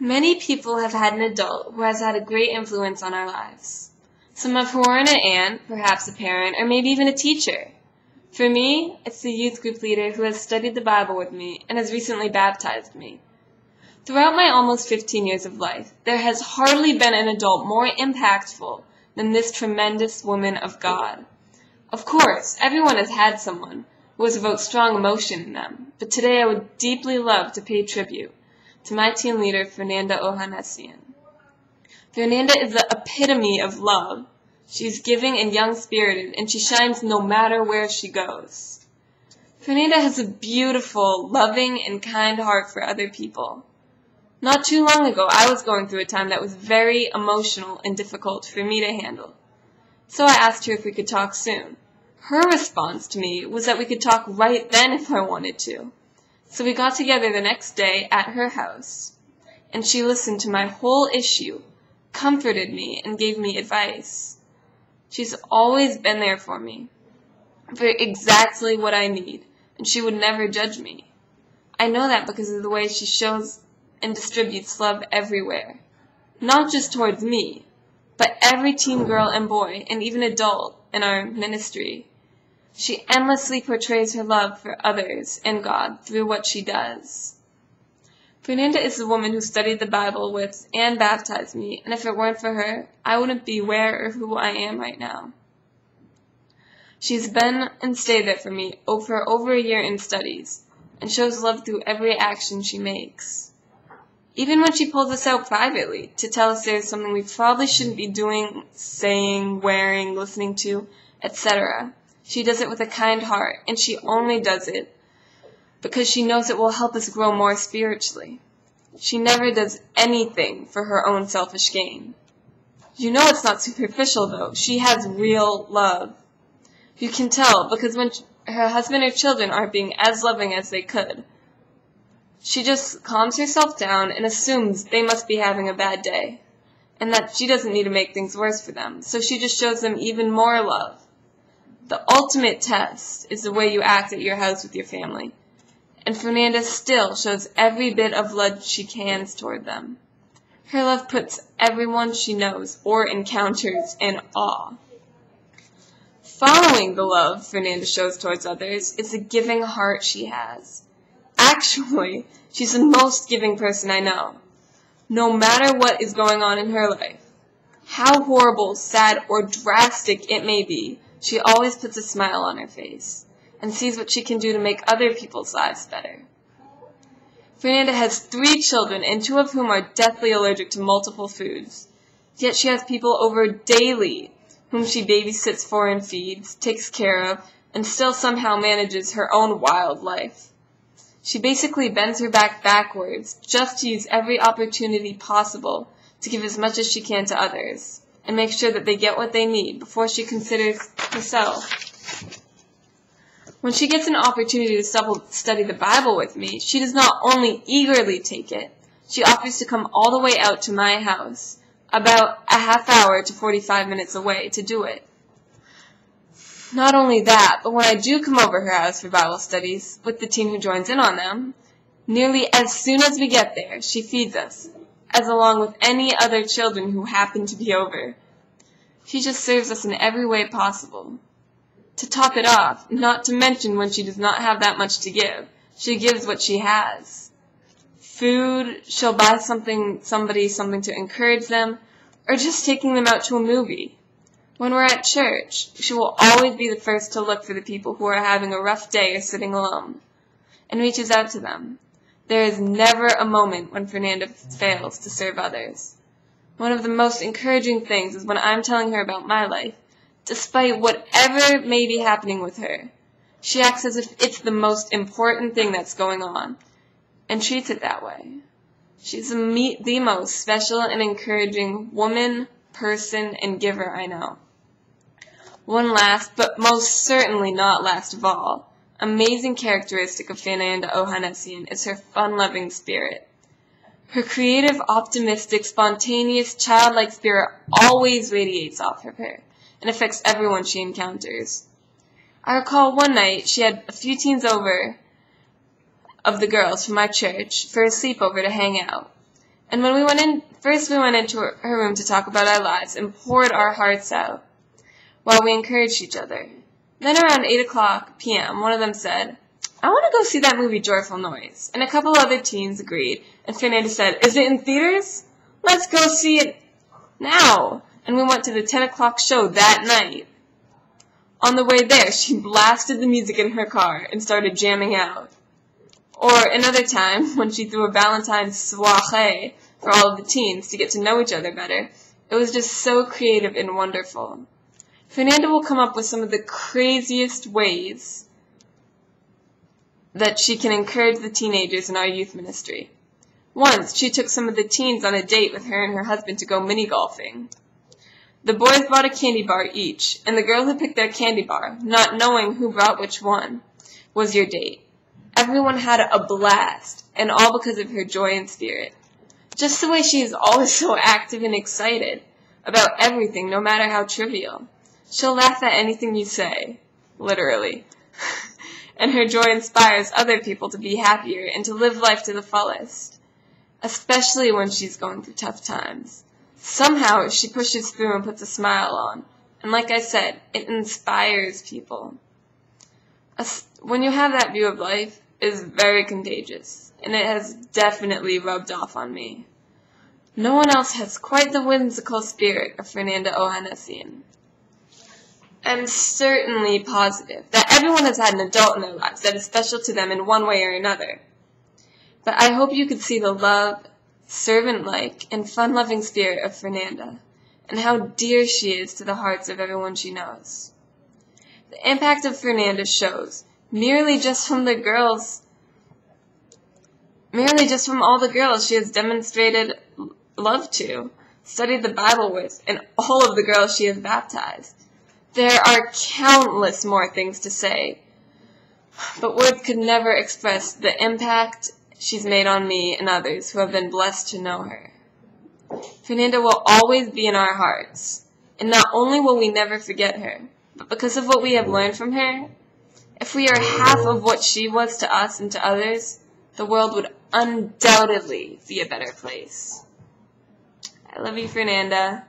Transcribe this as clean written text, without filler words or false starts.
Many people have had an adult who has had a great influence on our lives. Some of whom are an aunt, perhaps a parent, or maybe even a teacher. For me, it's the youth group leader who has studied the Bible with me and has recently baptized me. Throughout my almost 15 years of life, there has hardly been an adult more impactful than this tremendous woman of God. Of course, everyone has had someone who has evoked strong emotion in them, but today I would deeply love to pay tribute to my team leader, Fernanda Ohanessian. Fernanda is the epitome of love. She's giving and young-spirited, and she shines no matter where she goes. Fernanda has a beautiful, loving, and kind heart for other people. Not too long ago, I was going through a time that was very emotional and difficult for me to handle. So I asked her if we could talk soon. Her response to me was that we could talk right then if I wanted to. So we got together the next day at her house, and she listened to my whole issue, comforted me, and gave me advice. She's always been there for me, for exactly what I need, and she would never judge me. I know that because of the way she shows and distributes love everywhere, not just towards me, but every teen girl and boy, and even adult in our ministry. She endlessly portrays her love for others and God through what she does. Fernanda is the woman who studied the Bible with and baptized me, and if it weren't for her, I wouldn't be where or who I am right now. She's been and stayed there for me for over a year in studies, and shows love through every action she makes. Even when she pulls us out privately to tell us there's something we probably shouldn't be doing, saying, wearing, listening to, etc., she does it with a kind heart, and she only does it because she knows it will help us grow more spiritually. She never does anything for her own selfish gain. You know it's not superficial, though. She has real love. You can tell, because when her husband or children aren't being as loving as they could, she just calms herself down and assumes they must be having a bad day, and that she doesn't need to make things worse for them, so she just shows them even more love. The ultimate test is the way you act at your house with your family, and Fernanda still shows every bit of love she can toward them. Her love puts everyone she knows or encounters in awe. Following the love Fernanda shows towards others is the giving heart she has. Actually, she's the most giving person I know. No matter what is going on in her life, how horrible, sad, or drastic it may be, she always puts a smile on her face and sees what she can do to make other people's lives better. Fernanda has 3 children, and 2 of whom are deathly allergic to multiple foods. Yet she has people over daily whom she babysits for and feeds, takes care of, and still somehow manages her own wild life. She basically bends her back backwards just to use every opportunity possible to give as much as she can to others, and make sure that they get what they need before she considers herself. When she gets an opportunity to study the Bible with me, she does not only eagerly take it, she offers to come all the way out to my house, about a half hour to 45 minutes away, to do it. Not only that, but when I do come over her house for Bible studies, with the teen who joins in on them, nearly as soon as we get there, she feeds us, as along with any other children who happen to be over. She just serves us in every way possible. To top it off, not to mention when she does not have that much to give, she gives what she has. Food, she'll buy something to encourage them, or just taking them out to a movie. When we're at church, she will always be the first to look for the people who are having a rough day or sitting alone, and reaches out to them. There is never a moment when Fernanda fails to serve others. One of the most encouraging things is when I'm telling her about my life, despite whatever may be happening with her. She acts as if it's the most important thing that's going on, and treats it that way. She's the most special and encouraging woman, person, and giver I know. One last, but most certainly not last of all, amazing characteristic of Fernanda Ohanessian is her fun-loving spirit. Her creative, optimistic, spontaneous, childlike spirit always radiates off of her and affects everyone she encounters. I recall one night she had a few teens over of the girls from my church for a sleepover to hang out, And when we went into her room to talk about our lives and poured our hearts out while we encouraged each other. Then around 8 p.m., one of them said, "I want to go see that movie Joyful Noise." And a couple other teens agreed, and Fernanda said, "Is it in theaters? Let's go see it now." And we went to the 10 o'clock show that night. On the way there, she blasted the music in her car and started jamming out. Or another time, when she threw a Valentine's soirée for all of the teens to get to know each other better, it was just so creative and wonderful. Fernanda will come up with some of the craziest ways that she can encourage the teenagers in our youth ministry. Once, she took some of the teens on a date with her and her husband to go mini-golfing. The boys bought a candy bar each, and the girl who picked their candy bar, not knowing who brought which one, was your date. Everyone had a blast, and all because of her joy and spirit. Just the way she is always so active and excited about everything, no matter how trivial. She'll laugh at anything you say, literally. And her joy inspires other people to be happier and to live life to the fullest, especially when she's going through tough times. Somehow she pushes through and puts a smile on, and like I said, it inspires people. When you have that view of life, it is very contagious, and it has definitely rubbed off on me. No one else has quite the whimsical spirit of Fernanda Ohanessian. I'm certainly positive that everyone has had an adult in their lives that is special to them in one way or another. But I hope you could see the love, servant-like, and fun-loving spirit of Fernanda, and how dear she is to the hearts of everyone she knows. The impact of Fernanda shows merely just from all the girls she has demonstrated love to, studied the Bible with, and all of the girls she has baptized. There are countless more things to say, but words could never express the impact she's made on me and others who have been blessed to know her. Fernanda will always be in our hearts, and not only will we never forget her, but because of what we have learned from her, if we are half of what she was to us and to others, the world would undoubtedly be a better place. I love you, Fernanda.